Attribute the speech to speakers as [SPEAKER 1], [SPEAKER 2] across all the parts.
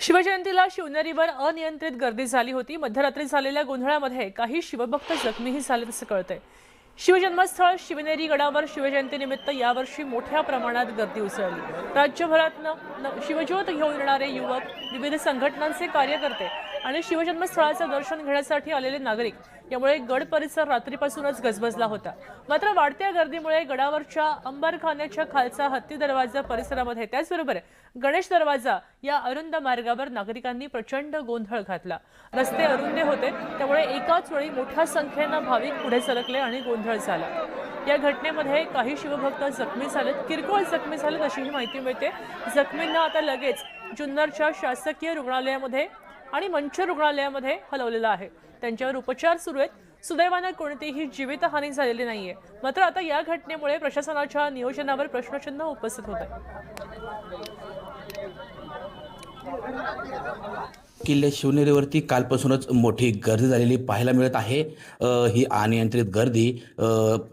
[SPEAKER 1] शिवजयंतीला शिवनेरीवर अनियंत्रित गर्दी झाली होती। मध्यरात्री झालेल्या गोंधळामध्ये काही शिवभक्त जखमीही झाले असे कळते। शिवजन्मस्थळ शिवनेरी गडावर शिवजयंतीनिमित्त यावर्षी मोठ्या प्रमाणात गर्दी उसळली। राज्यभरातून शिवज्योत घेऊन येणारे युवक, विविध संघटनांचे कार्यकर्ते आणि शिवजन्मस्थळाचे दर्शन घेण्यासाठी आलेले नागरिक यामुळे गड परिसर रात्रीपासूनच गजबजला होता। मात्र वाढत्या गर्दीमुळे गडावरच्या अंबरखान्याच्या खालचा हत्ती दरवाजा परिसरामध्ये, त्याचबरोबर गणेश दरवाजा या अरुंद मार्गावर नागरिकांनी प्रचंड गोंधळ घातला। रस्ते अरुंद होते, त्यामुळे एकाच वेळी मोठ्या संख्येने भाविक पुढे सरकले आणि गोंधळ झाला। या घटनेमध्ये काही शिवभक्त जखमी झालेत, किरकोळ जखमी झालेत अशीही माहिती मिळते। जखमींना आता लगेच जुन्नरच्या शासकीय रुग्णालयामध्ये आणि मंचर रुग्णालयामध्ये हलवलेलं आहे। त्यांच्यावर उपचार सुरू आहेत। सुदैवाने कोणतीही जीवितहानी झालेली नाहीये। मात्र आता या घटनेमुळे प्रशासनाच्या नियोजनावर प्रश्नचिन्ह उपस्थित होत आहे।
[SPEAKER 2] किल्ले शिवनेरीवरती कालपासूनच मोठी गर्दी झालेली पाहायला मिळत आहे। ही अनियंत्रित गर्दी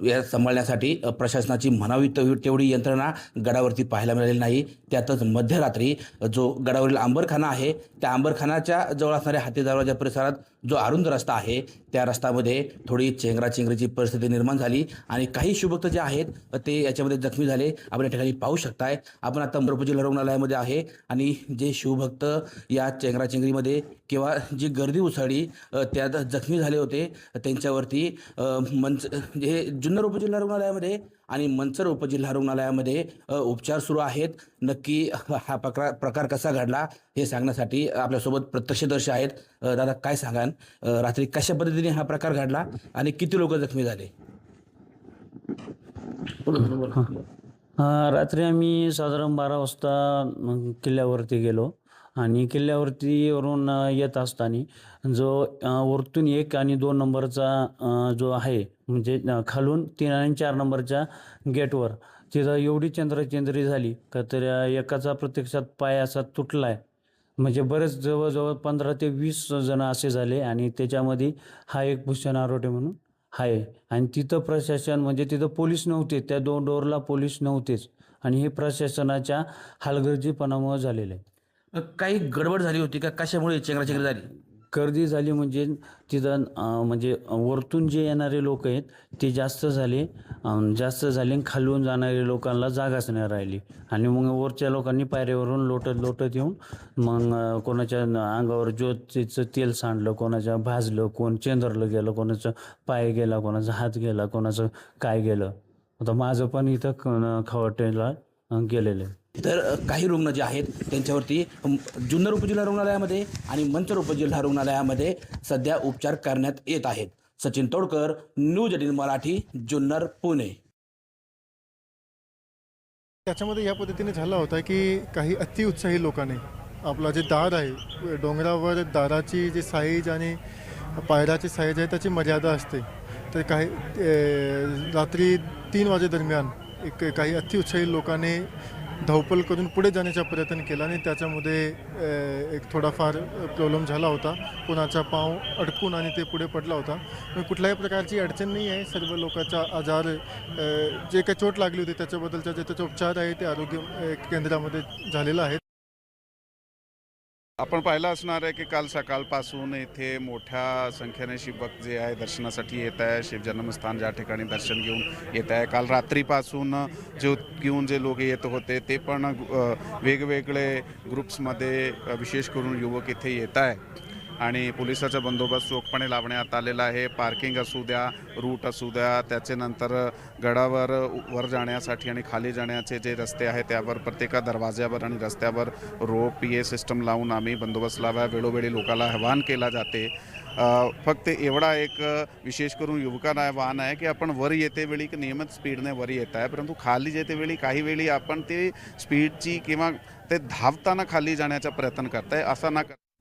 [SPEAKER 2] या सांभाळण्यासाठी प्रशासनाची म्हणावी तेवढी यंत्रणा गडावरती पाहायला मिळालेली नाही। त्यातच मध्यरात्री जो गडावरील अंबरखाना आहे, त्या अंबरखानाच्या जवळ असणाऱ्या हाती दरवाजा परिसरात जो अरुंद रस्ता आहे, त्या रस्त्यामध्ये थोडी चेंगराचेंगरीची परिस्थिती निर्माण झाली आणि काही शिवभक्त जे आहेत ते याच्यामध्ये जखमी झाले। आपण या ठिकाणी पाहू शकताय। आपण आता अमरावती जिल्हा रुग्णालयामध्ये आहे आणि जे शिवभक्त या चेंगराचेंगरीमध्ये किंवा जी गर्दी उसळली त्यात जखमी झाले होते, त्यांच्यावरती जे जुन्नर उपजिल्हा रुग्णालयामध्ये आणि मंचर उपजिल्हा रुग्णालयामध्ये उपचार सुरू आहेत। नक्की हा प्रकार कसा घडला हे सांगण्यासाठी आपल्यासोबत प्रत्यक्षदर्शी आहेत। दादा, काय सांगाल, रात्री कशा पद्धतीने हा प्रकार घडला आणि किती लोक जखमी झाले?
[SPEAKER 3] रात्री आम्ही साधारण 12 वाजता किल्ल्यावरती गेलो आणि किल्ल्यावरून येत असताना जो वरतून 1 आणि 2 नंबरचा जो आहे, म्हणजे खालून 3 आणि 4 नंबरच्या गेटवर तिथं एवढी चेंगराचेंगरी झाली का तर एकाचा प्रत्यक्षात पाय असा तुटला आहे। म्हणजे बरेच जवळजवळ 15 ते 20 जण असे झाले आणि त्याच्यामध्ये हा एक भूषण आरोटे म्हणून आहे। आणि तिथं प्रशासन, म्हणजे तिथं पोलीस नव्हते, त्या 2 डोरला पोलीस नव्हतेच आणि हे प्रशासनाच्या हलगर्जीपणामुळे झालेलं आहे।
[SPEAKER 2] काही गडबड झाली होती का? कशामुळे चेंगराचेंगरी झाली?
[SPEAKER 3] गर्दी झाली म्हणजे तिथं म्हणजे वरतून जे येणारे लोक आहेत ते जास्त झाले आणि खालून जाणारे लोकांना जागाच नाही राहिली आणि मग वरच्या लोकांनी पायऱ्यावरून लोटत येऊन मग कोणाच्या अंगावर ज्योतीचं तेल सांडलं, कोणाच्या भाजलं, कोण चेंदरलं गेलं, कोणाचं पाय गेला, कोणाचा हात गेला, कोणाचं काय गेलं। आता माझं पण इथं खवटेला गेलेलं आहे।
[SPEAKER 2] तर काही रुग्ण जे आहेत त्यांच्यावरती जुन्नर उपजिल्हा रुग्णालयामध्ये आणि मंचर उपजिल्हा रुग्णालयामध्ये सध्या उपचार करण्यात येत आहेत। सचिन तोडकर, न्यूज 18 मराठी, जुन्नर, पुणे।
[SPEAKER 4] त्याच्यामध्ये या पद्धतीने झाला होता की काही अतिउत्साही लोकांनी आपला जे दार आहे, डोंगरावर दाराची जी साईज आणि पायऱ्याची साईज आहे त्याची मर्यादा असते। तर काही रात्री 3 वाजेदरम्यान काही अतिउत्साही लोकांनी धावपळ करून पुढे जाण्याचा प्रयत्न केला आणि त्याच्यामध्ये एक थोडाफार प्रॉब्लेम झाला होता। कोणाचा पाव अडकून आणि ते पुढे पडला होता। पण कुठल्याही प्रकारची अडचण नाही आहे। सर्व लोकांचा आजार, जे काही चोट लागली होती त्याच्याबद्दलचा जे त्याचा उपचार आहे ते आरोग्य केंद्रामध्ये झालेला आहे।
[SPEAKER 5] आपण पाहिलं असणार आहे की काल सकाळपासून इथे मोठ्या संख्येने शिवभक्त जे आहे दर्शनासाठी येत आहे। शिवजन्मस्थान ज्या ठिकाणी दर्शन घेऊन येत आहे, काल रात्रीपासून घेऊन जे लोक येत होते ते पण वेगवेगळे ग्रुप्समध्ये, विशेष करून युवक इथे येत आहे आणि पोलिसाचा बंदोबस्त चोखपणे लावण्यात आलेला आहे। पार्किंग असू द्या, रूट असू द्या, त्याचे नंतर गडावर वर जाण्यासाठी आणि खाली जाण्याचे जे रस्ते आहेत त्यावर प्रत्येक दरवाज्यावर आणि रस्त्यावर रोप PA सिस्टम लावून आम्ही बंदोबस्त लावा वेळोवेळी लोकांना आवाहन केला जाते। फक्त एवढा एक विशेष करून युवकांना आव्हान आहे की आपण वर येते वेळी नियमित स्पीडने वर येत आहे, परंतु खाली येते वेळी काही वेळी आपण ते स्पीडची किंवा ते धावताना खाली जाण्याचा प्रयत्न करताय, असा ना